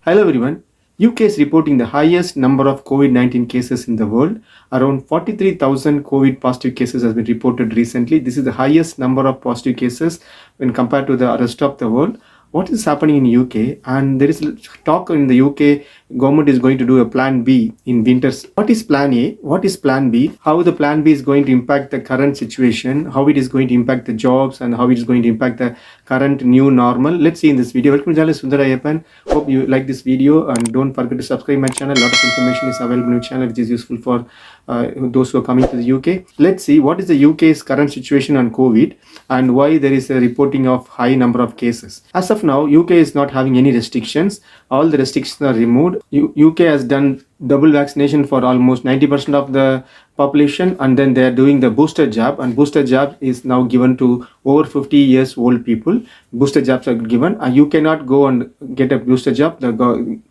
Hello everyone. UK is reporting the highest number of COVID-19 cases in the world. Around 43,000 COVID positive cases has been reported recently. This is the highest number of positive cases when compared to the rest of the world. What is happening in UK? And there is talk in the UK government is going to do a plan B in winters. What is plan A? What is plan B? How the plan B is going to impact the current situation, how it is going to impact the jobs, and how it is going to impact the current new normal. Let's see in this video. Welcome to channel Sundar Ayappan. Hope you like this video and don't forget to subscribe my channel. A lot of information is available in my channel which is useful for those who are coming to the UK. Let's see what is the UK's current situation on COVID and why there is a reporting of high number of cases. As of now, UK is not having any restrictions. All the restrictions are removed. UK has done double vaccination for almost 90% of the population, and then they are doing the booster jab, and booster jab is now given to over 50 years old people. Booster jabs are given. You cannot go and get a booster jab. The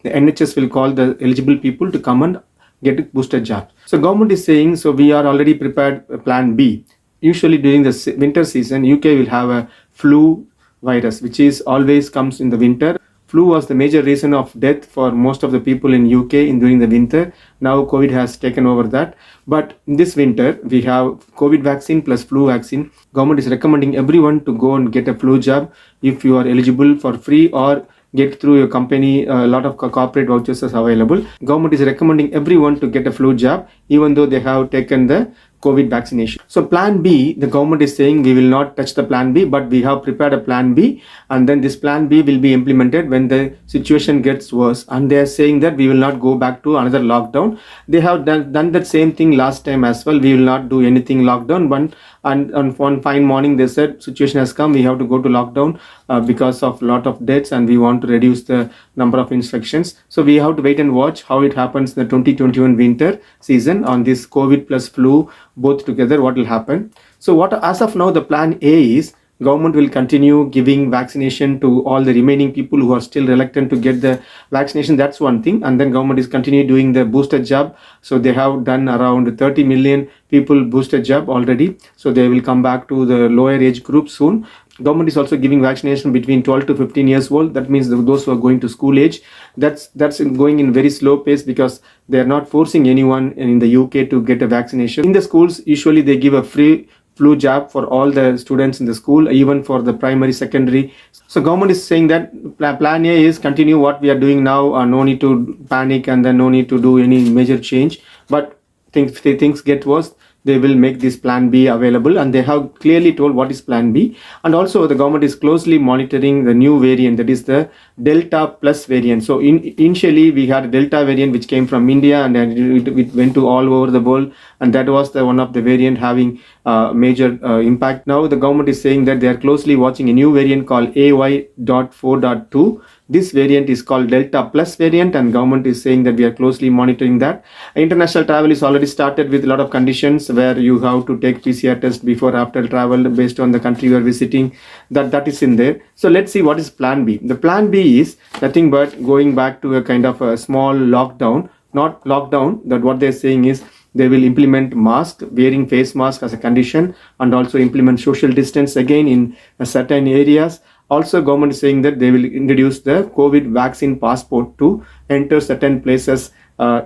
NHS will call the eligible people to come and get a booster jab. So government is saying, so we are already prepared plan B. Usually during the winter season, UK will have a flu virus, which is always comes in the winter. Flu was the major reason of death for most of the people in UK during the winter. Now COVID has taken over that. But this winter, we have COVID vaccine plus flu vaccine. Government is recommending everyone to go and get a flu jab if you are eligible for free or get through your company. A lot of corporate vouchers are available. Government is recommending everyone to get a flu jab even though they have taken the COVID vaccination. So plan B, the government is saying we will not touch the plan B, but we have prepared a plan B, and then this plan B will be implemented when the situation gets worse. And they are saying that we will not go back to another lockdown. They have done that same thing last time as well. We will not do anything lockdown, but and on one fine morning they said situation has come, we have to go to lockdown because of lot of deaths and we want to reduce the number of infections. So we have to wait and watch how it happens in the 2021 winter season on this COVID plus flu both together, what will happen. So what as of now the plan A is government will continue giving vaccination to all the remaining people who are still reluctant to get the vaccination. That's one thing. And then government is continue doing the booster jab. So they have done around 30 million people booster jab already. So they will come back to the lower age group soon. Government is also giving vaccination between 12 to 15 years old. That means those who are going to school age. That's going in very slow pace because they are not forcing anyone in the UK to get a vaccination. In the schools, usually they give a free flu jab for all the students in the school, even for the primary, secondary. So government is saying that plan A is continue what we are doing now. No need to panic and then no need to do any major change. But if things get worse, they will make this plan B available, and they have clearly told what is plan B. And also the government is closely monitoring the new variant, that is the Delta plus variant. So initially we had a Delta variant which came from India and it went to all over the world, and that was the one of the variant having major impact. Now the government is saying that they are closely watching a new variant called AY.4.2. This variant is called Delta plus variant, and government is saying that we are closely monitoring that. International travel is already started with a lot of conditions where you have to take PCR test before after travel based on the country you are visiting. That is in there. So let's see what is plan B. The plan B is nothing but going back to a kind of a small lockdown. Not lockdown, that what they're saying is they will implement mask, wearing face mask as a condition, and also implement social distance again in certain areas. Also, government is saying that they will introduce the COVID vaccine passport to enter certain places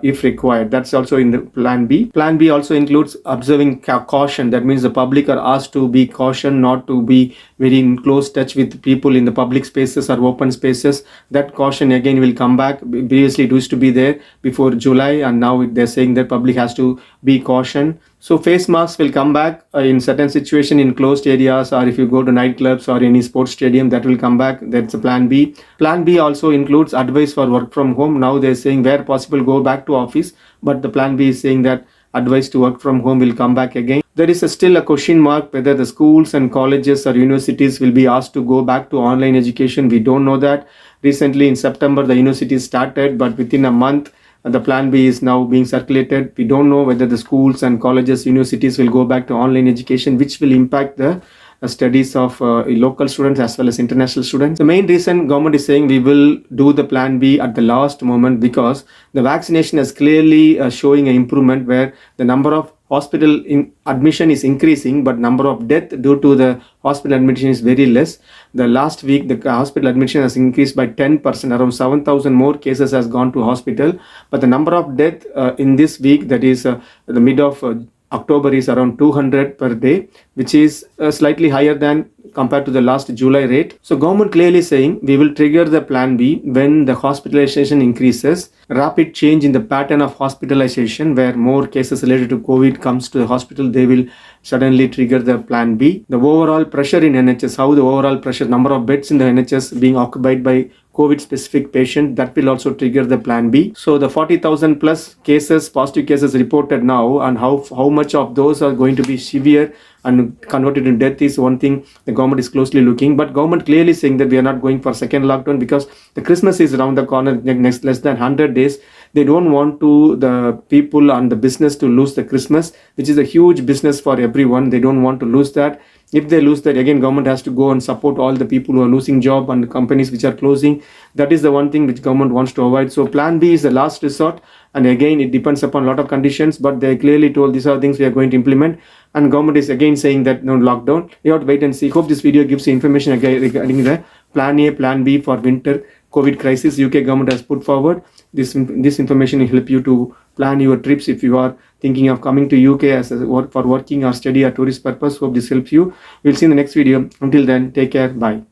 if required. That's also in the plan B. Plan B also includes observing caution. That means the public are asked to be caution, not to be very in close touch with people in the public spaces or open spaces. That caution again will come back. Previously it used to be there before July, and now they're saying that public has to be caution. So face masks will come back in certain situation in closed areas, or if you go to nightclubs or any sports stadium, that will come back. That's a plan B. Plan B also includes advice for work from home. Now they're saying where possible go back to office, but the plan B is saying that advice to work from home will come back again. There is still a question mark whether the schools and colleges or universities will be asked to go back to online education. We don't know that. Recently in September the universities started, but within a month the plan B is now being circulated. We don't know whether the schools and colleges, universities will go back to online education, which will impact the studies of local students as well as international students. The main reason government is saying we will do the plan B at the last moment because the vaccination is clearly showing an improvement where the number of hospital admission is increasing, but number of death due to the hospital admission is very less. The last week the hospital admission has increased by 10%, around 7,000 more cases has gone to hospital, but the number of death in this week, that is the mid of October, is around 200 per day, which is slightly higher than compared to the last July rate. So government clearly saying we will trigger the plan B when the hospitalization increases, rapid change in the pattern of hospitalization where more cases related to COVID comes to the hospital, they will suddenly trigger the plan B. The overall pressure in NHS, how the overall pressure, number of beds in the NHS being occupied by COVID specific patient, that will also trigger the plan B. So the 40,000 plus cases, positive cases reported now, and how much of those are going to be severe and converted in death is one thing the government is closely looking. But government clearly saying that we are not going for second lockdown because the Christmas is around the corner, next less than 100 days. They don't want to the people and the business to lose the Christmas, which is a huge business for everyone. They don't want to lose that. If they lose that, again government has to go and support all the people who are losing job and companies which are closing. That is the one thing which government wants to avoid. So plan B is the last resort, and again it depends upon a lot of conditions, but they clearly told these are things we are going to implement, and government is again saying that no lockdown. You have to wait and see. Hope this video gives you information regarding the plan A, plan B for winter COVID crisis UK government has put forward. This information will help you to plan your trips if you are thinking of coming to UK as for working or study or tourist purpose. Hope this helps you. We'll see in the next video. Until then, take care. Bye.